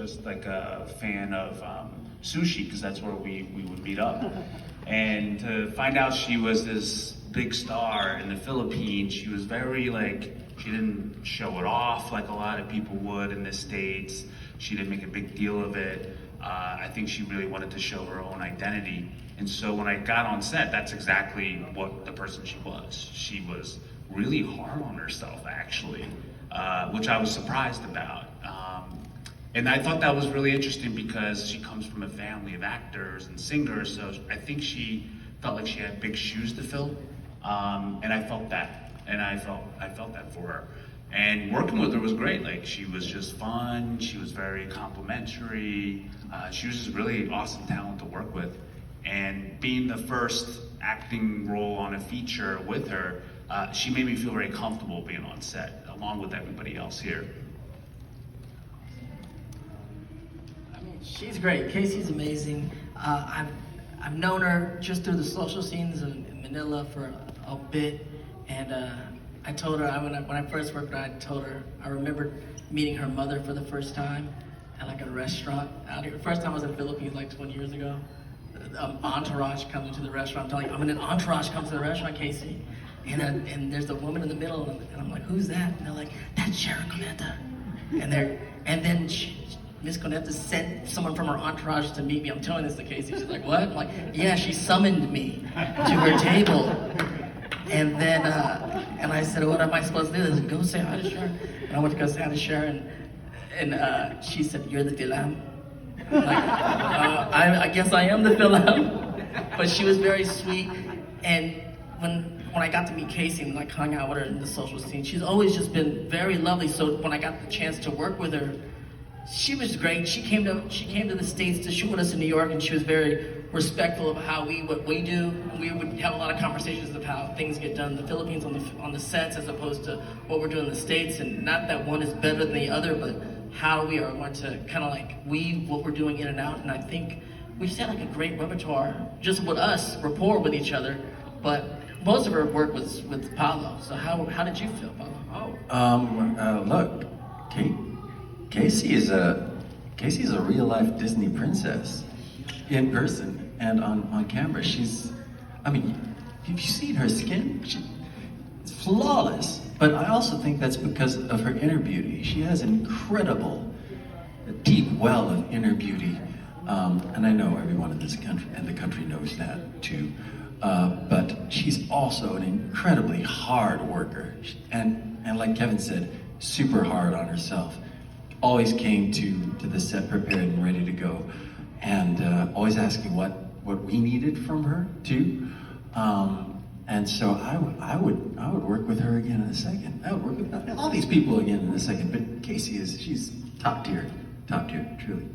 Just like a fan of sushi, because that's where we would meet up. And to find out she was this big star in the Philippines, she was very she didn't show it off like a lot of people would in the States. She didn't make a big deal of it. I think she really wanted to show her own identity. And so when I got on set, that's exactly what the person she was. She was really hard on herself, actually, which I was surprised about. And I thought that was really interesting because she comes from a family of actors and singers, so I think she felt like she had big shoes to fill. And I felt that, and I felt that for her. And working with her was great. Like, she was just fun, she was very complimentary, she was just really awesome talent to work with. And being the first acting role on a feature with her, she made me feel very comfortable being on set, along with everybody else here. She's great. KC's amazing. I've known her just through the social scenes in Manila for a bit, and I told her when I first worked with her, I remembered meeting her mother for the first time at like a restaurant out here. The first time I was in the Philippines like 20 years ago. Entourage coming to the restaurant. I'm telling you, I'm in an entourage comes to the restaurant, Casey, and there's the woman in the middle, and I'm like, who's that? And they're like, that's Sharon Cuneta. And then Miss Cuneta sent someone from her entourage to meet me. I'm telling this to Casey. She's like, what? I'm like, yeah, she summoned me to her table. And then, and I said, what am I supposed to do? They said, go say hi to Sharon. And I went to go say hi to Sharon, and she said, you're the film. Like, I guess I am the film. But she was very sweet, and when I got to meet Casey and like hung out with her in the social scene, she's always just been very lovely. So when I got the chance to work with her, she was great. She came to the States to shoot with us in New York, and she was very respectful of what we do. And we would have a lot of conversations of how things get done in the Philippines on the sets as opposed to what we're doing in the States. And not that one is better than the other, but how we are going to kind of like weave what we're doing in and out. And I think we just had like a great repertoire, just with us, rapport with each other. But most of her work was with Paolo. So how did you feel, Paolo? Look, Casey is a real life Disney princess in person and on camera. Have you seen her skin? It's flawless. But I also think that's because of her inner beauty. She has an incredible, deep well of inner beauty. And I know everyone in this country and the country knows that too. But she's also an incredibly hard worker. And like Kevin said, super hard on herself. Always came to the set prepared and ready to go, and always asking what we needed from her too. And so I would work with her again in a second. I would work with all these people again in a second. But Casey she's top tier, truly.